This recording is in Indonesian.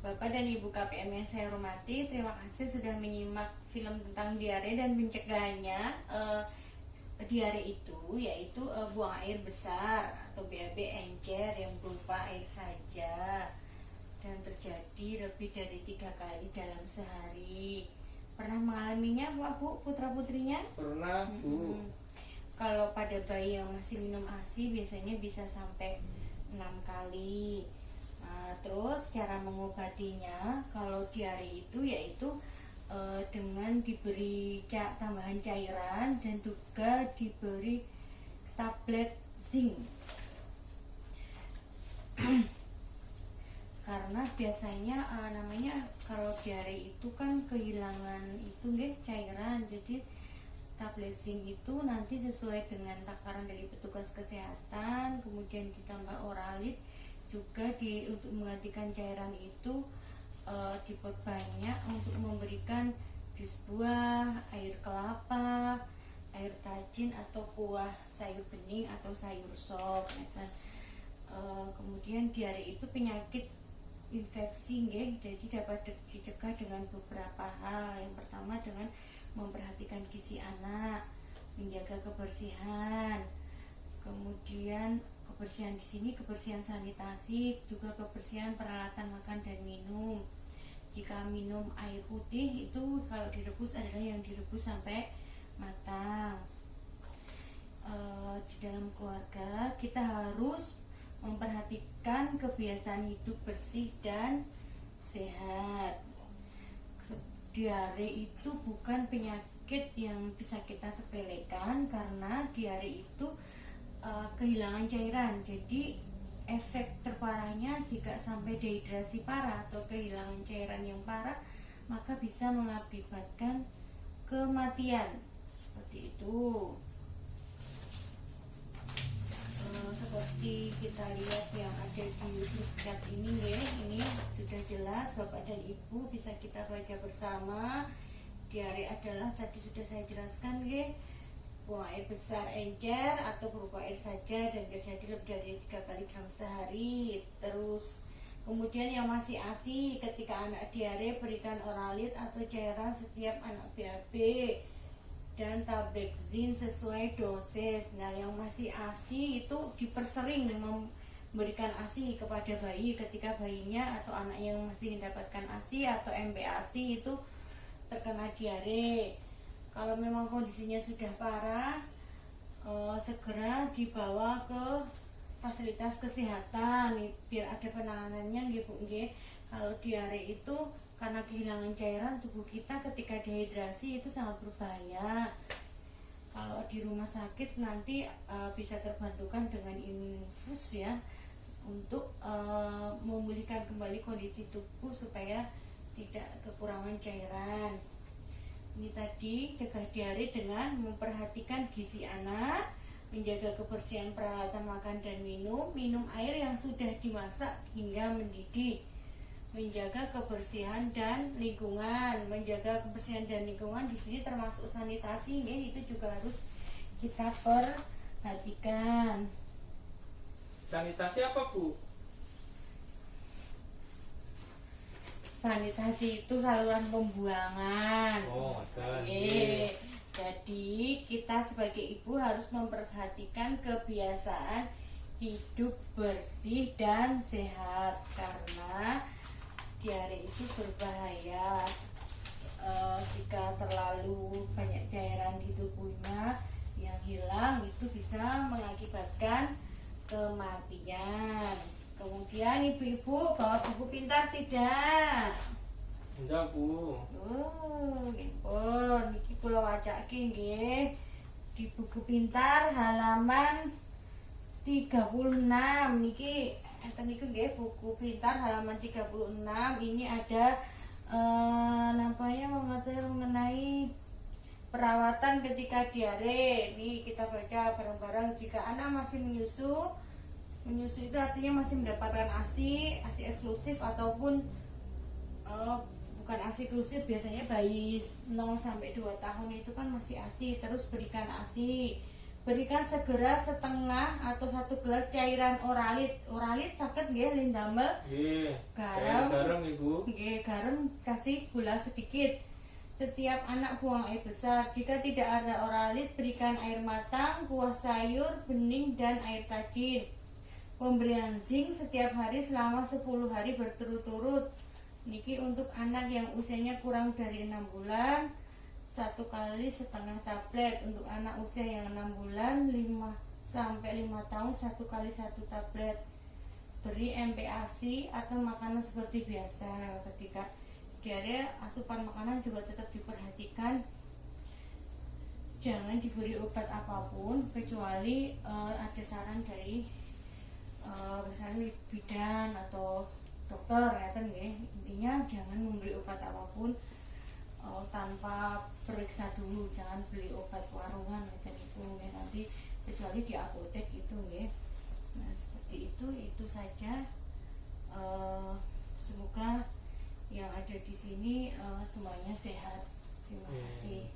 Bapak dan Ibu KPM yang saya hormati, terima kasih sudah menyimak film tentang diare dan pencegahannya. Diare itu yaitu buang air besar atau BAB encer yang berupa air saja dan terjadi lebih dari 3 kali dalam sehari. Pernah mengalaminya Pak Bu, putra putrinya? Pernah, Bu. Kalau pada bayi yang masih minum ASI biasanya bisa sampai 6 kali. Terus cara mengobatinya kalau diare itu yaitu dengan diberi tambahan cairan dan juga diberi tablet zinc. Karena biasanya namanya kalau diare itu kan kehilangan itu cairan, jadi tablet zinc itu nanti sesuai dengan takaran dari petugas kesehatan, kemudian ditambah oralit juga untuk menggantikan cairan itu diperbanyak untuk memberikan jus buah, air kelapa, air tajin atau kuah sayur bening atau sayur sop. Kemudian diare itu penyakit infeksi jadi dapat dicegah dengan beberapa hal. Yang pertama dengan memperhatikan gizi anak, menjaga kebersihan, kemudian kebersihan di sini kebersihan sanitasi, juga kebersihan peralatan makan dan minum. Jika minum air putih itu kalau direbus adalah yang direbus sampai matang. Di dalam keluarga kita harus memperhatikan kebiasaan hidup bersih dan sehat. Diare itu bukan penyakit yang bisa kita sepelekan karena diare itu kehilangan cairan. Jadi efek terparahnya jika sampai dehidrasi parah atau kehilangan cairan yang parah maka bisa mengakibatkan kematian. Seperti itu. Seperti kita lihat yang ada di YouTube chat ini ini sudah jelas Bapak dan Ibu bisa kita baca bersama. Diare adalah tadi sudah saya jelaskan buang air besar encer atau berupa air saja dan terjadi lebih dari 3 kali dalam sehari. Terus kemudian yang masih ASI, ketika anak diare berikan oralit atau cairan setiap anak BAB dan tablet zinc sesuai dosis. Nah, yang masih ASI itu dipersering memberikan ASI kepada bayi ketika bayinya atau anak yang masih mendapatkan ASI atau MPASI itu terkena diare. Kalau memang kondisinya sudah parah, segera dibawa ke fasilitas kesehatan biar ada penanganannya Bu. Kalau diare itu karena kehilangan cairan tubuh kita ketika dehidrasi itu sangat berbahaya. Kalau di rumah sakit nanti bisa terbantukan dengan infus untuk memulihkan kembali kondisi tubuh supaya tidak kekurangan cairan. Ini tadi cegah diare dengan memperhatikan gizi anak, menjaga kebersihan peralatan makan dan minum air yang sudah dimasak hingga mendidih, menjaga kebersihan dan lingkungan. Menjaga kebersihan dan lingkungan di sini termasuk sanitasi itu juga harus kita perhatikan. Sanitasi apa, Bu? Sanitasi itu saluran pembuangan. Iya. Jadi kita sebagai ibu harus memperhatikan kebiasaan hidup bersih dan sehat karena diare itu berbahaya. Jika terlalu banyak cairan di tubuhnya yang hilang itu bisa mengakibatkan kematian. Kemudian ibu-ibu bawa buku pintar tidak? Enggak, Bu. Nggih, niki kula wacake nggih di buku pintar halaman 36. Niki enten niku nggih buku pintar halaman 36. Ini ada mengatur mengenai perawatan ketika diare. Ini kita baca bareng-bareng. Jika anak masih menyusu itu artinya masih mendapatkan ASI eksklusif ataupun bukan ASI eksklusif. Biasanya bayi 0 sampai 2 tahun itu kan masih ASI, terus berikan ASI. berikan segera setengah atau 1 gelas cairan oralit. Oralit sakit nggih lin damel. Nggih. Garam. Garam Ibu. Nggih, garam kasih gula sedikit. Setiap anak buang air besar. Jika tidak ada oralit, berikan air matang, kuah sayur, bening, dan air tajin. Pemberian zinc setiap hari selama 10 hari berturut-turut. Niki untuk anak yang usianya kurang dari 6 bulan, 1 kali setengah tablet. Untuk anak usia yang 6 bulan 5 tahun 1 kali 1 tablet. Beri MPASI atau makanan seperti biasa. Ketika diare, asupan makanan juga tetap diperhatikan. Jangan diberi obat apapun kecuali ada saran dari misalnya bidan atau dokter ya kan nggih. Intinya jangan memberi obat apapun tanpa periksa dulu. Jangan beli obat warungan ya itu nanti kecuali di apotek itu nggih. Nah seperti itu saja. Semoga yang ada di sini semuanya sehat. Terima kasih.